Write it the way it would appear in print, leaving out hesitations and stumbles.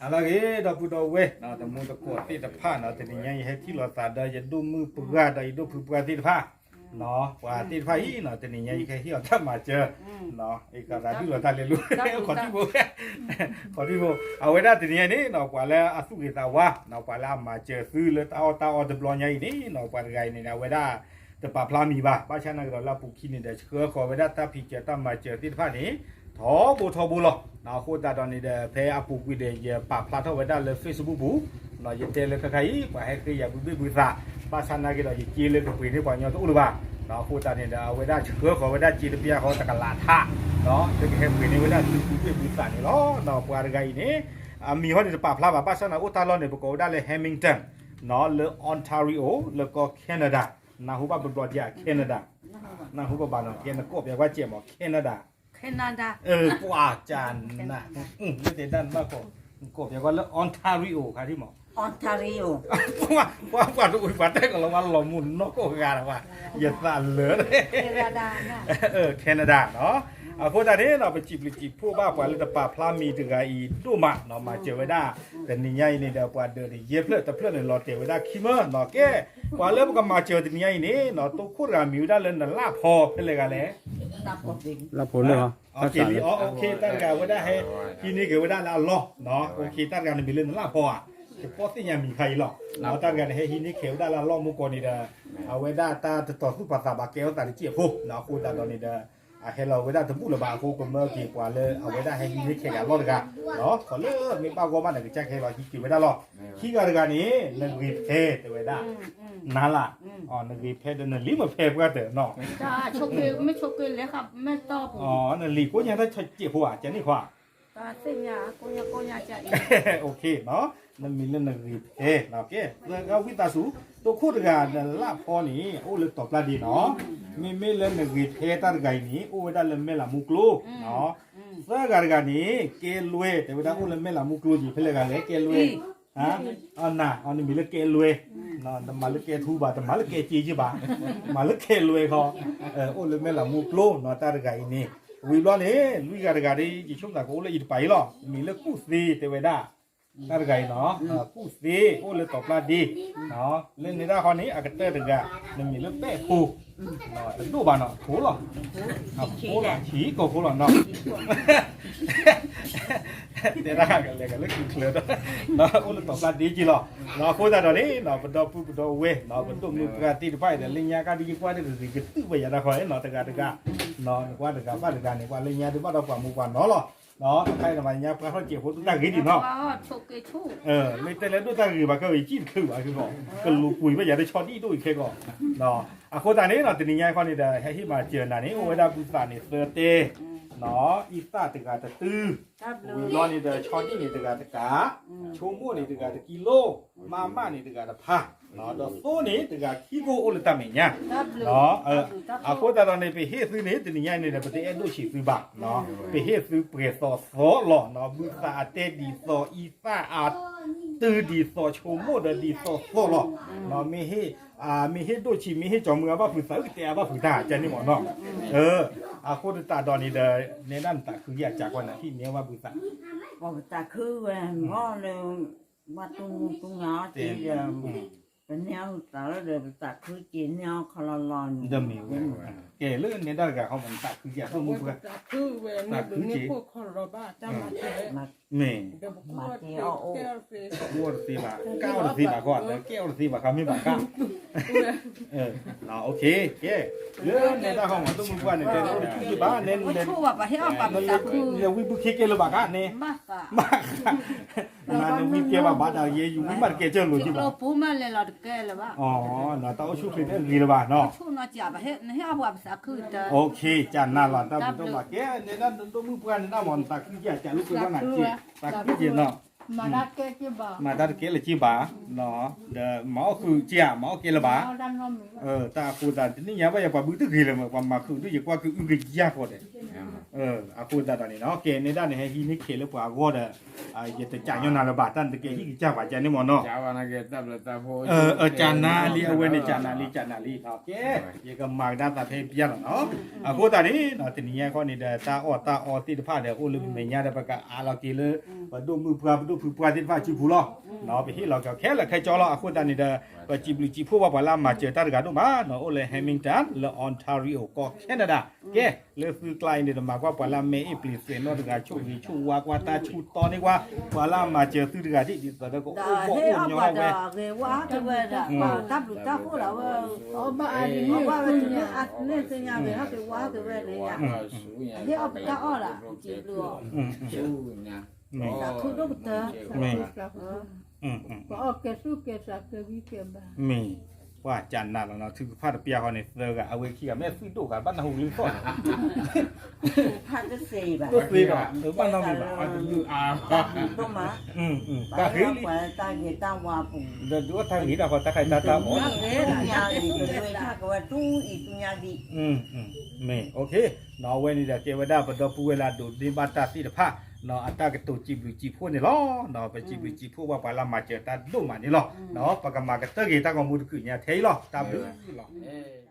Alagi dah budak weh, nah temu tak kuat tidak pah, nah tadinya yang hati lo tada jadi mu pegat, dah hidup pegat tidak pah, nah kuat tidak pah ini, nah tadinya yang hati orang macam, nah ikan tadi lo tak lelu, kau tibo, awal dah tadinya ni, nah kuat lah asu kita wah, nah kuat lah macam tu le tahu deblonya ini, nah kuat gaya ini, awal dah tempat pelami bah, macam nak kalau buki ni dah cakap, kau awal dah tapi kita macam tidak pah ni. Thau bu lo, nào khu ta đòn này để thấy apu quy để giờ bạc plát thôi đã lên Facebook bu, nó giờ tên lên cái và hay cái giờ bự ra, ba san này cái đó giờ chia lên cái quỷ này bao nhiêu tốt được ba, nào khu ta này đã với đã chữa họ với đã chia được bia họ ta cả lạt ha, đó cái hay quỷ này với đã bự ra này đó, nào qua cái này, mi họ thì bạc plát và ba san nào ta lo này bố đã lên Hamilton, nó lên Ontario, lên có Canada, nào khu ba bự bọt giờ Canada, nào khu ba bạn nó Canada có bây giờ qua chuyện mà Canada. Canada. กว่าจานนะไม่ได้ดันมากกบอย่างว่าแล้วออนทาริโอค่ะที่หมอ Ontario. ว่าทุกคนว่าแต่ก็ระวังหลอมุนนกก็การว่าอย่าสั่นเหลือเลย Canada นะ แคนาดาเนาะคนตอนนี้เราไปจีบผู้บ้ากว่าเลยแต่ป่าพลามีถึงไอ้ดูมาเนาะมาเจอไว้ได้แต่นี่ใหญ่นี่เดี๋ยวกว่าเดินเย็บเลยแต่เพื่อนเนี่ยรอเจอไว้ได้คิมเมอร์เนาะแกกว่าเริ่มก็มาเจอที่นี่ใหญ่นี่เนาะตัวคู่รามิวได้เลยนั่นลาพอเป็นเลยกันเลย ตาปกติ รับผลเลยเหรอ โอเคโอเคตั้งการไว้ได้ให้ที่นี่เกิดไว้ได้แล้วล้อเนาะโอเคตั้งการมีเรื่องนั่นลาพออ่ะจะพอที่ยังมีใครหรอกเราตั้งการให้ที่นี่เขียวได้แล้วล้อมุกคนนี่เด้อเอาไว้ได้ตาต่อสู้ภาษาบาเกลตาดิเจี๊ยบพวกเนาะคู่ตาตอนนี้เด้อให้เราไว้ได้ทั้งผู้ระบาดคู่กันเมื่อกี่กว่าเลยเอาไว้ได้ให้ที่นี่เขียวกันรอดกันเนาะขอเลิกมีป้าก็มาหนึ่งแจ็คให้เราคิดไว้ได้หรอกคิดกันนี้หนึ่งวีเพย์ไว้ได้นั่นล่ะอ๋อหนึ่งวีเพย์เดินลิมเพย์ก็เถอะเนาะ จ้าชกไม่ชกเลยครับไม่ตอบ อ๋อหนึ่งลีก็ยังได้เจี๊ยบหัวเจนี่ขวา ตาเสียโกยาจะอี โอเคเนาะนั่นมีเรื่องนึงเอ๊ะโอเคแล้วก็วิตาสูตัวคู่กันลาพอนี่โอ้เลยตอบลาดีเนาะมีเรื่องนึงเอ๊ะตัดไก่นี่โอ้ได้เรื่องเมล่ามุกลูเนาะเสื้อกันนี่เกลุยแต่ว่าได้โอ้เรื่องเมล่ามุกลูจีเพื่อนกันเลยเกลุยฮะอ๋อน่ะอ๋อนี่มีเรื่องเกลุยเนาะแต่มาเรื่องเกทูบาแต่มาเรื่องเกจีจีบามาเรื่องเกลุยเขาโอ้เรื่องเมล่ามุกลูเนาะตัดไก่นี่วิบล้อนี่ลุยกันนี่จีช่วงนั้นก็เลยอีกไปหรอมีเรื่องกู้ซีแต่ว่าได้ตัดไก่เนาะกู้ซีโอ้เลยตอบลาดีเนาะเรื่องนี้ได้คนนี้อากาศเตอร์ถึงกันมันมีเรื่องเป๊ะปูเนาะแต่ดูบ้านเนาะโหหรอโหหรอฉีก็โหหรอเนาะเดี๋ยวได้กันเลยกันเรื่องกินเคลือดเนาะโอ้เลยตอบลาดีจีหรอเนาะโคตรตอนนี้เนาะเป็นดอกปูเป็นดอกเวเนาะเป็นตัวมือกระตีไฟแต่ลิงยาการดีกว่าที่จะกินตื้อไปอย่างนั้นคอยเนาะแต่การเนาะกว่าแต่การบ้านแต่การเนี่ยกว่าลิงยาที่บ้านเรากว่ามูกว่าเนาะหรอเนาะใครทำไมเนี่ยเพราะเขาเจ็บหัวตั้งกี่ดีเนาะชกชู ไม่แต่แล้วด้วยตั้งกี่บาทก็อีกจีนคือว่าคือก่อนก็ลูกคุยไปอย่าได้ช็อตนี่ด้วยแค่ก่อนเนาะคนตอนนี้เนาะตีนี้ยังคนนี้ได้ให้ที่มาเจอหน้านี้โอ้ยได้บุษราเนี่ยเสือเตเนาะอีตาตึกอาจจะตื้อวิลล์นี่เด้อช็อตนี่ตึกอาจจะกาชั่วโมงนี่ตึกอาจจะกิโลมานี่ตึกอาจจะพาเนาะดอกโซนี่ตึกอาจจะขี้โกโอเลตามิเนี่ยเนาะคนตอนนี้ไปเฮ็ดซื้อนี่ตีนี้ยังนี่เด้อไปเอ็นดูชีซื้อบักเนาะไปเฮ็ดซื้อเปรสโซหล่อเนาะบุษราเตดีโซอีตาอาตื้อดีโซชั่วโมงเด้อดีโซหล่อเนาะมีให้ดูชีมีให้จอมือว่าผู้สาวแต่ว่าผู้ตาจะนี่หมดเนาะคนตาดอนนี่เด้อในนั้นตาคืออยากจากวันที่เนี้ยว่าผู้ตา บอกตาคือว่าหม้อเลยว่าตุ้งหยอจีเป็นแนวตาแล้วเดี๋ยวตาคือจีนแนวคอลลอน เดิมมีเก๋เรื่องนี้ได้กับเขาเหมือนตาคืออยากต้องมุกกัน คือเวรนี่พวกคนเราบ้าจะมาเจอ มา เม่ เดี๋ยวพวกแก้วเฟส วัวสีบาเก้าสีบาก่อนแล้วแก้วสีบาเขาไม่บาก้าเนาะโอเคเก๋เรื่องนี้ได้เขาเหมือนต้องมุกกันเนี่ยแต่เราที่บ้านเน้น ชูว่าไปให้เอาปากตาคือ เราวิบุคิเกลบาก้าเนี่ย มากกะ มากมาเนี่ยวิเกว่าบ้านเราเยอยู่วิมันเกเจอหลุดที่บ้า เราปูมาเลยเราแก่แล้วว่า อ๋อเนาะต้องชุบเป็นรีระบาเนาะ ชูน่าจะไปให้เอาว่าภาษาคือจะ โอเคจานน่าหล่อตาบุตรมาแกเนี่ยนั่นตัวมือเพื่อนน่ามอนตาคืออยากจะลุกไปว่าหนักจีตาคือจีเนาะ มาได้แก่ที่บ่า มาตาเกลจีบาเนาะเดหมอคือเจียหมอเกลบา เอาดันนม ตาคูตาที่นี่ยังว่าอย่าปะบึ้งตึกเลยมั้งความมาคือด้วยอย่างว่าคืออึ้งกี่ยากพอเด้ အခုတတ်တာနေနော်ကဲနေတာနေဟဲဟီနိခေလို့ပွားကောတဲ့ရတဲ့ကြာညနာလဘာတန်တကယ်ဟီကြပါကြနေမနော် Java na ke tab la tab ho. ဂျာနာလီအဝဲနဲ့ဂျာနာလီနော်ကဲရေကမာဒါတာဖေးပြရနော်အခုတတ်နေနော်တင်ရခေါနေတာတာအော်တိတဖတဲ့အိုလူမညာတဲ့ဘကအာလော်ကီလဘဒုမှုပွားဘဒုဖူပွားတိတဖချီဘူးလောနော်ပြီးလောကခဲလခဲကြောလောအခုတတ်နေတဲ့ပချီပလီချီဖို့ဘာလာမှာကျေတာကတော့မှာနော်အိုလေဟမ်မင်တန်လောအွန်တာရီယိုကောကနဒါကဲလေဖူကလိုင်းနေမှာကွာဘာလာမေအပလီစေနော်တကချိုဝီချိုဝါကွာတာချူတော်နေကွာဘာလာမှာကျေသူတကတိဒီတော့ကို ဒါ အို ဟဲ့ ဘော အ ညော ပါ ဝဲ ဒါကေဝါတဝဲဒါပါတပ်လူတပ်ဖို့လာဝဲ အော်ဘာအဒီ ဘာ နီ ဝဲသူအနေစညာပဲဟာကေဝါတဝဲလေရ Su ya. ဟဲ့အပတာအော်လာကြည့်လို့ Su ya. ဒါခုတော့တာ ဘာကဲစုကဲစားကဝီကဲဘာ မင်းว่าจันน่ะเนาะถือဖတ်เปียเขาเนี่ยเซอร์กะเอาไว้ขี้กะแม่ฟิโตกะบ้านหูลิฟอด ဖတ်တဲ့စေပါ ตัวซีกะบ้านน้องมีบ่ You are. တော့မှာ ก็คือ ပါတာကေတာဝါပူ เดี๋ยวทางนี้ดอกตะไคร้ตาตาหมอ ညာဒီတွေထားကဝတူဤသူညာဒီ แม่โอเคเนาะเว้นี่เทวดาบดปูเวลาดูดิบาตาสิตะพะเนาะอัตตะกะตุจิบจิพูนี่ลอเนาะไปจิบจิพูว่าบาลามาเจตาดุมานี่ลอเนาะปะกะมากะตะเกตะกะมูตะกุญญาเทลอตาบึลอ Eh.